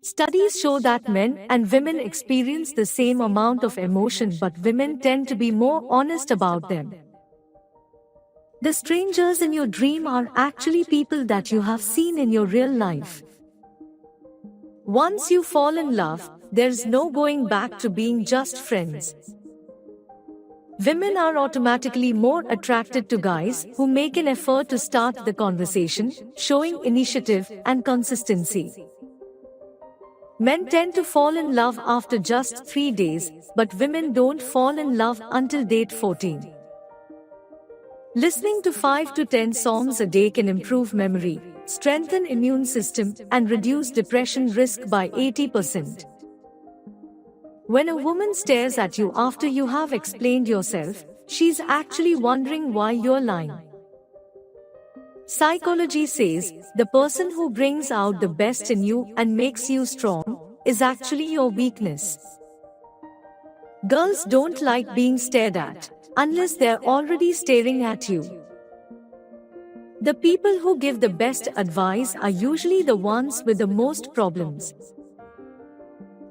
Studies show that men and women experience the same amount of emotion, but women tend to be more honest about them. The strangers in your dream are actually people that you have seen in your real life. Once you fall in love, there's no going back to being just friends. Women are automatically more attracted to guys who make an effort to start the conversation, showing initiative and consistency. Men tend to fall in love after just 3 days, but women don't fall in love until date 14. Listening to 5 to 10 songs a day can improve memory, strengthen immune system, and reduce depression risk by 80%. When a woman stares at you after you have explained yourself, she's actually wondering why you're lying. Psychology says the person who brings out the best in you and makes you strong is actually your weakness. Girls don't like being stared at unless they're already staring at you. The people who give the best advice are usually the ones with the most problems.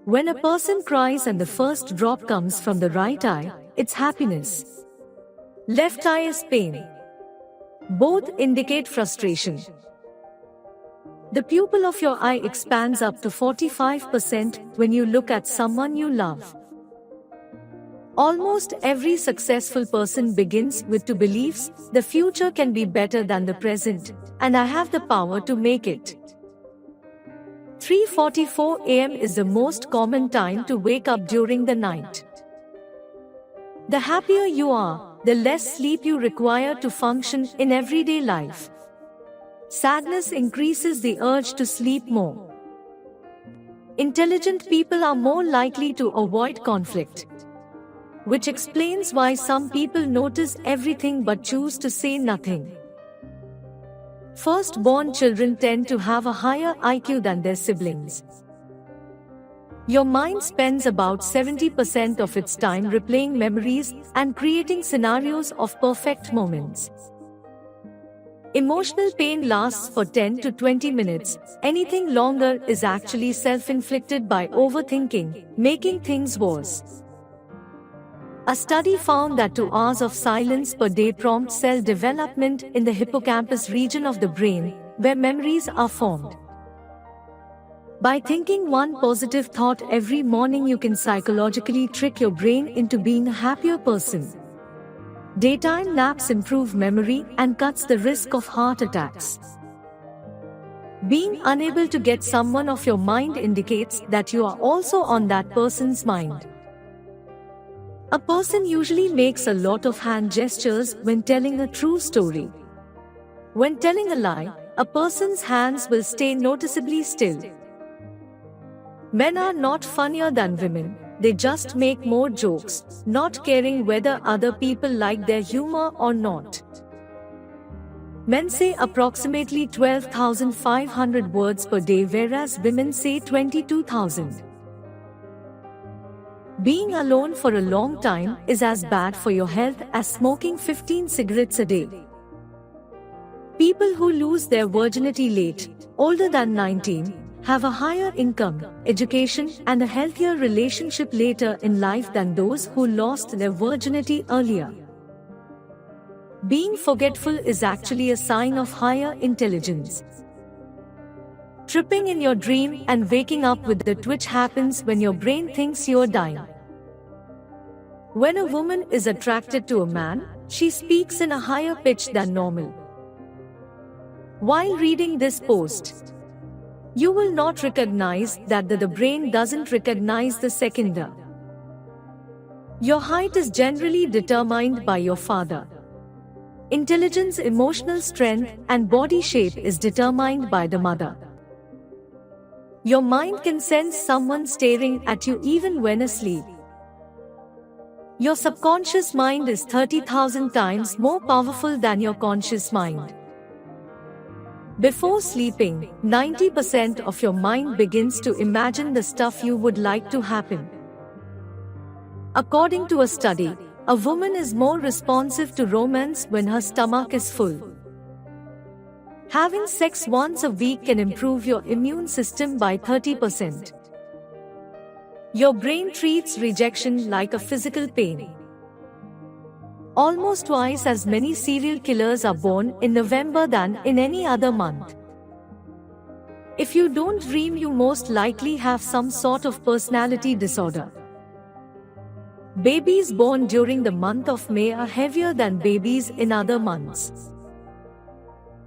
When a person cries and the first drop comes from the right eye, it's happiness. Left eye is pain. Both indicate frustration. The pupil of your eye expands up to 45% when you look at someone you love. Almost every successful person begins with two beliefs: the future can be better than the present, and I have the power to make it. 3:44 a.m. is the most common time to wake up during the night. The happier you are, the less sleep you require to function in everyday life. Sadness increases the urge to sleep more. Intelligent people are more likely to avoid conflict, which explains why some people notice everything but choose to say nothing. First-born children tend to have a higher IQ than their siblings. Your mind spends about 70% of its time replaying memories and creating scenarios of perfect moments. Emotional pain lasts for 10 to 20 minutes. Anything longer is actually self-inflicted by overthinking, making things worse. A study found that 2 hours of silence per day prompt cell development in the hippocampus region of the brain, where memories are formed. By thinking one positive thought every morning, you can psychologically trick your brain into being a happier person. Daytime naps improve memory and cuts the risk of heart attacks. Being unable to get someone off your mind indicates that you are also on that person's mind. A person usually makes a lot of hand gestures when telling a true story. When telling a lie, a person's hands will stay noticeably still. Men are not funnier than women, they just make more jokes, not caring whether other people like their humor or not. Men say approximately 12,500 words per day, whereas women say 22,000. Being alone for a long time is as bad for your health as smoking 15 cigarettes a day. People who lose their virginity late, older than 19, have a higher income, education, and a healthier relationship later in life than those who lost their virginity earlier. Being forgetful is actually a sign of higher intelligence. Tripping in your dream and waking up with the twitch happens when your brain thinks you're dying. When a woman is attracted to a man, she speaks in a higher pitch than normal. While reading this post, you will not recognize that the brain doesn't recognize the seconder. Your height is generally determined by your father. Intelligence, emotional strength, and body shape is determined by the mother. Your mind can sense someone staring at you even when asleep. Your subconscious mind is 30,000 times more powerful than your conscious mind. Before sleeping, 90% of your mind begins to imagine the stuff you would like to happen. According to a study, a woman is more responsive to romance when her stomach is full. Having sex once a week can improve your immune system by 30%. Your brain treats rejection like a physical pain. Almost twice as many serial killers are born in November than in any other month. If you don't dream, you most likely have some sort of personality disorder. Babies born during the month of May are heavier than babies in other months.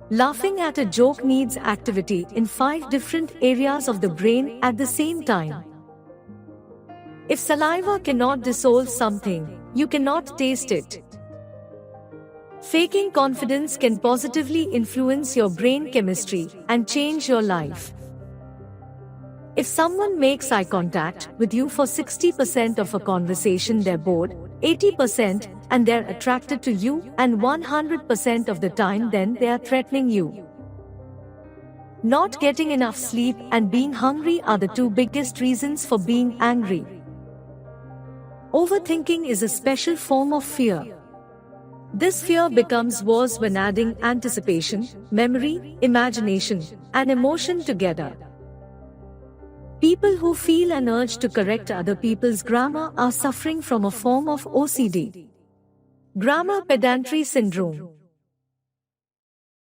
Laughing at a joke needs activity in 5 different areas of the brain at the same time. If saliva cannot dissolve something, you cannot taste it. Faking confidence can positively influence your brain chemistry and change your life. If someone makes eye contact with you for 60% of a conversation, they're bored, 80% and they're attracted to you, and 100% of the time then they are threatening you. Not getting enough sleep and being hungry are the 2 biggest reasons for being angry. Overthinking is a special form of fear. This fear becomes worse when adding anticipation, memory, imagination, and emotion together. People who feel an urge to correct other people's grammar are suffering from a form of OCD. Grammar pedantry syndrome.